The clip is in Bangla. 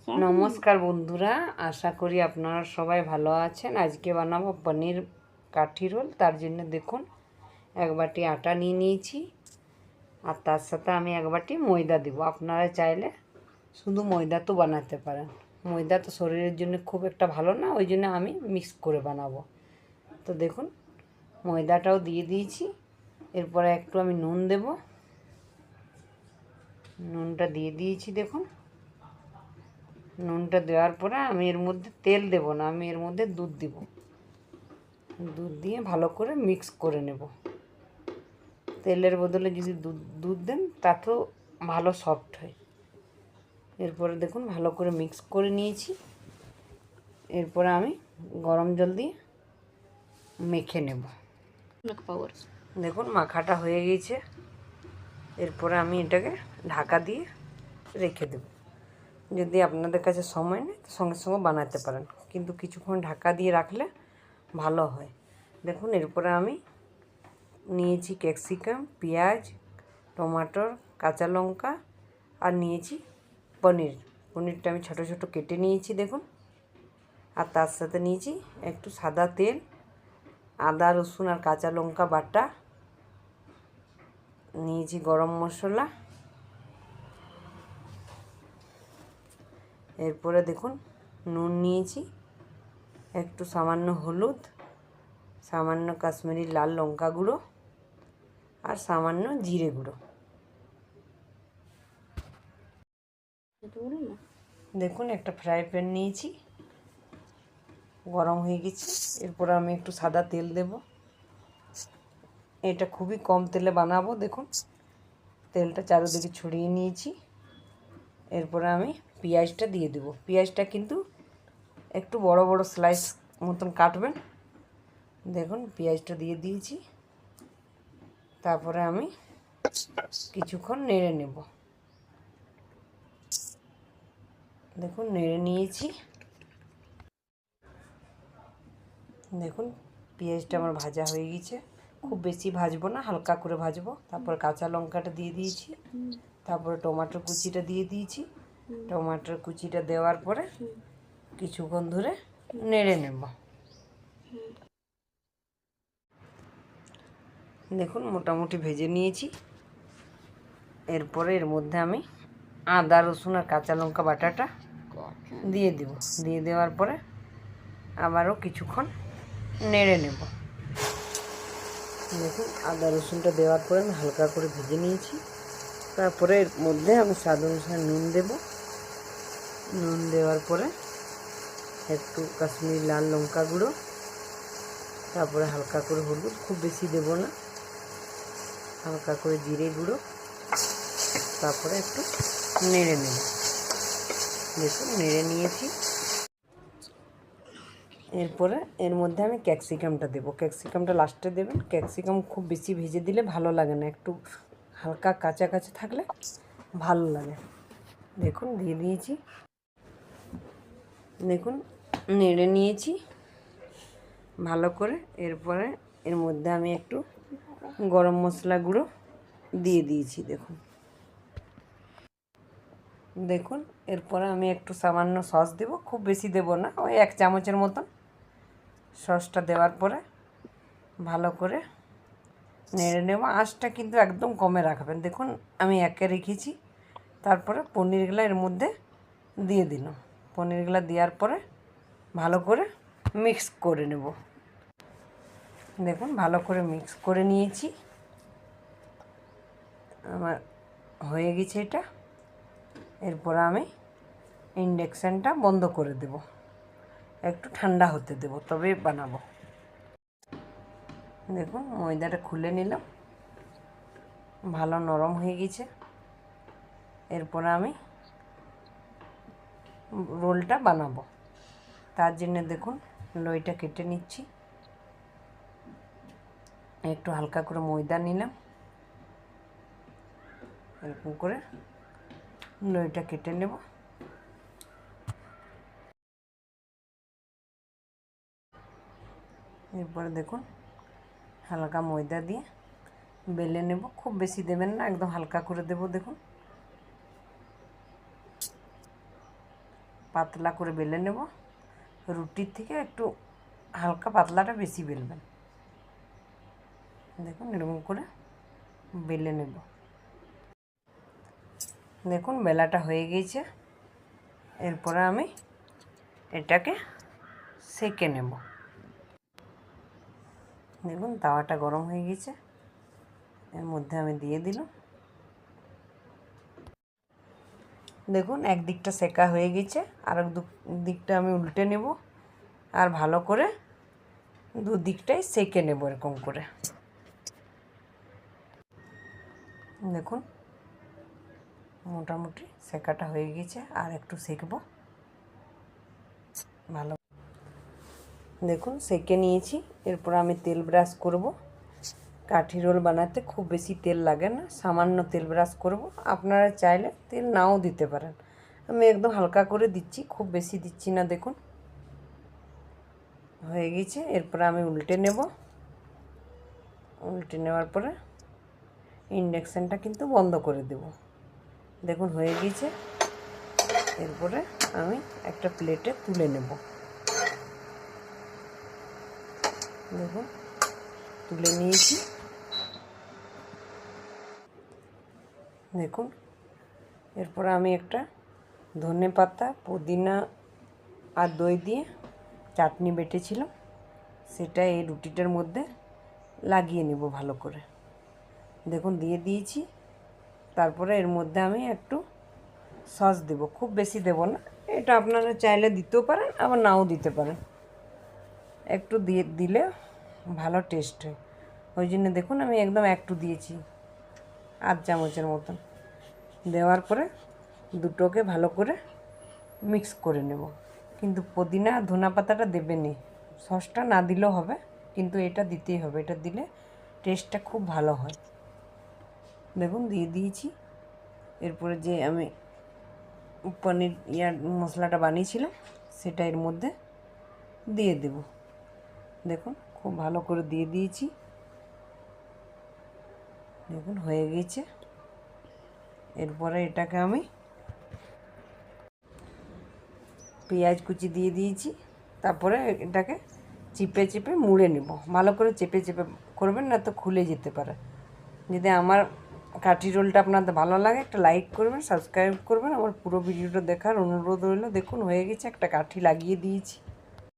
নমস্কার বন্ধুরা, আশা করি আপনারা সবাই ভালো আছেন। আজকে বানাবো পনির কাঠি রোল। তার জন্য দেখুন এক বাটি আটা নিয়ে নিয়েছি, আর তার সাথে আমি এক বাটি ময়দা দিব। আপনারা চাইলে শুধু ময়দা তো বানাতে পারেন, ময়দা তো শরীরের জন্য খুব একটা ভালো না, ওই জন্য আমি মিক্স করে বানাবো। তো দেখুন ময়দাটাও দিয়ে দিয়েছি। এরপরে একটু আমি নুন দেব, নুনটা দিয়ে দিয়েছি। দেখুন নুনটা দেওয়ার পরে আমি এর মধ্যে তেল দেব না, আমি এর মধ্যে দুধ দিব। দুধ দিয়ে ভালো করে মিক্স করে নেব। তেলের বদলে যদি দুধ দেন তাতেও ভালো সফট হয়। এরপরে দেখুন ভালো করে মিক্স করে নিয়েছি। এরপরে আমি গরম জল দিয়ে মেখে নেব। দেখুন মাখাটা হয়ে গেছে। এরপরে আমি এটাকে ঢাকা দিয়ে রেখে দেব। যদি আপনাদের কাছে সময় নেই তো সঙ্গে সঙ্গে বানাতে পারেন, কিন্তু কিছুক্ষণ ঢাকা দিয়ে রাখলে ভালো হয়। দেখুন এরপরে আমি নিয়েছি ক্যাপসিকাম, পেঁয়াজ, টমাটোর, কাঁচা লঙ্কা, আর নিয়েছি পনিরটা আমি ছোটো ছোটো কেটে নিয়েছি দেখুন। আর তার সাথে নিয়েছি একটু সাদা তেল, আদা রসুন আর কাঁচা লঙ্কা বাটা, নিয়েছি গরম মশলা। এরপরে দেখুন নুন নিয়েছি, একটু সামান্য হলুদ, সামান্য কাশ্মীরি লাল লঙ্কা গুঁড়ো, আর সামান্য জিরে গুঁড়ো। দেখুন একটা ফ্রাই প্যান নিয়েছি, গরম হয়ে গেছে। এরপর আমি একটু সাদা তেল দেব। এটা খুবই কম তেলে বানাবো। দেখুন তেলটা চারিদিকে ছড়িয়ে নিয়েছি। এরপরে আমি পেঁয়াজটা দিয়ে দেব। পেঁয়াজটা কিন্তু একটু বড় বড় স্লাইস মতন কাটবেন। দেখুন পেঁয়াজটা দিয়ে দিয়েছি। তারপরে আমি কিছুক্ষণ নেড়ে নেব। দেখুন নেড়ে নিয়েছি। দেখুন পেঁয়াজটা আমার ভাজা হয়ে গেছে। খুব বেশি ভাজবো না, হালকা করে ভাজবো। তারপর কাঁচা লঙ্কাটা দিয়ে দিয়েছি, তারপরে টমেটোর কুচিটা দিয়ে দিয়েছি। টমেটোর কুচিটা দেওয়ার পরে কিছুক্ষণ ধরে নেড়ে নেব। দেখুন মোটামুটি ভেজে নিয়েছি। এরপরে এর মধ্যে আমি আদা রসুন আর কাঁচা লঙ্কা বাটাটা দিয়ে দেব। দিয়ে দেওয়ার পরে আবারও কিছুক্ষণ নেড়ে নেব। দেখুন আদা রসুনটা দেওয়ার পরে আমি হালকা করে ভেজে নিয়েছি। তারপরে এর মধ্যে আমি স্বাদ অনুসারে নুন দেব। নুন দেওয়ার পরে একটু কাশ্মীরি লাল লঙ্কা গুঁড়ো, তারপরে হালকা করে হলুদ, খুব বেশি দেব না, হালকা করে জিরে গুঁড়ো, তারপরে একটু নেড়ে নেব। দেখুন নেড়ে নিয়েছি। এরপরে এর মধ্যে আমি ক্যাপসিকামটা দেবো। ক্যাপসিকামটা লাস্টে দেবেন। ক্যাপসিকাম খুব বেশি ভেজে দিলে ভালো লাগে না, একটু হালকা কাঁচা কাঁচা থাকলে ভালো লাগে। দেখুন দিয়ে দিয়েছি। দেখুন নেড়ে নিয়েছি ভালো করে। এরপরে এর মধ্যে আমি একটু গরম মশলা গুঁড়ো দিয়ে দিয়েছি। দেখুন দেখুন এরপরে আমি একটু সামান্য সস দেব, খুব বেশি দেব না, ওই 1 চামচের মতন। সসটা দেওয়ার পরে ভালো করে নেড়ে নেব। আঁচটা কিন্তু একদম কমে রাখবেন। দেখুন আমি একে রেখেছি। তারপরে পনিরগুলো এর মধ্যে দিয়ে দিলাম। পনিরগুলো দেওয়ার পরে ভালো করে মিক্স করে নেব। দেখুন ভালো করে মিক্স করে নিয়েছি। আমার হয়ে গেছে এটা। এরপর আমি ইন্ডাকশানটা বন্ধ করে দেব, একটু ঠান্ডা হতে দেব, তবে বানাবো। দেখুন ময়দাটা খুলে নিলাম, ভালো নরম হয়ে গেছে। এরপর আমি রোলটা বানাবো। তার জন্য দেখুন লইটা কেটে নিচ্ছি। একটু হালকা করে ময়দা নিলাম, এরকম করে লইটা কেটে নেব। এরপরে দেখুন হালকা ময়দা দিয়ে বেলে নেব। খুব বেশি দেবেন না, একদম হালকা করে দেব। দেখুন পাতলা করে বেলে নেব। রুটির থেকে একটু হালকা পাতলাটা বেশি বেলবেন। দেখুন এরকম করে বেলে নেব। দেখুন বেলাটা হয়ে গিয়েছে। এরপরে আমি এটাকে সেঁকে নেব। দেখুন তাওয়াটা গরম হয়ে গেছে, এর মধ্যে আমি দিয়ে দিলাম। দেখুন একদিকটা সেঁকা হয়ে গেছে, আর দিকটা আমি উল্টে নেব আর ভালো করে দুদিকটাই সেঁকে নেব এরকম করে। দেখুন মোটামুটি সেঁকাটা হয়ে গেছে, আর একটু সেঁকবো ভালো। দেখুন সেঁকে নিয়েছি। এরপর আমি তেল ব্রাশ করব। কাঠি রোল বানাতে খুব বেশি তেল লাগে না, সামান্য তেল ব্রাশ করব। আপনারা চাইলে তেল নাও দিতে পারেন। আমি একদম হালকা করে দিচ্ছি, খুব বেশি দিচ্ছি না। দেখুন হয়ে গেছে। এরপর আমি উল্টে নেব। উল্টে নেওয়ার পরে ইন্ডাকশানটা কিন্তু বন্ধ করে দেব। দেখুন হয়ে গেছে। এরপরে আমি একটা প্লেটে তুলে নেব। দেখুন তুলে নিয়েছি। দেখুন এরপর আমি একটা ধনেপাতা, পুদিনা আর দই দিয়ে চাটনি বেটেছিলাম, সেটা এই রুটিটার মধ্যে লাগিয়ে নেব ভালো করে। দেখুন দিয়ে দিয়েছি। তারপরে এর মধ্যে আমি একটু সস দেব, খুব বেশি দেব না। এটা আপনারা চাইলে দিতেও পারেন, আবার নাও দিতে পারেন। একটু দিয়ে দিলে ভালো টেস্ট হয়, ওই জন্য দেখুন আমি একদম একটু দিয়েছি, আধ চামচের মতন। দেওয়ার পরে দুটোকে ভালো করে মিক্স করে নেব। কিন্তু পুদিনা আর ধনা পাতাটা দেবেনই, সসটা না দিলেও হবে, কিন্তু এটা দিতেই হবে। এটা দিলে টেস্টটা খুব ভালো হয়। দেখুন দিয়ে দিয়েছি। এরপরে যে আমি পনির মশলাটা বানিয়েছিলাম সেটা এর মধ্যে দিয়ে দেব। দেখুন খুব ভালো করে দিয়ে দিয়েছি। দেখুন হয়ে গেছে। এরপরে এটাকে আমি পেঁয়াজ কুচি দিয়ে দিয়েছি। তারপরে এটাকে চিপে চিপে মুড়ে নেব। ভালো করে চেপে চেপে করবেন, না তো খুলে যেতে পারে। যদি আমার কাঠি রোলটা আপনাদের ভালো লাগে, একটা লাইক করবেন, সাবস্ক্রাইব করবেন। আমার পুরো ভিডিওটা দেখার অনুরোধ রইল। দেখুন হয়ে গেছে, একটা কাঠি লাগিয়ে দিয়েছি।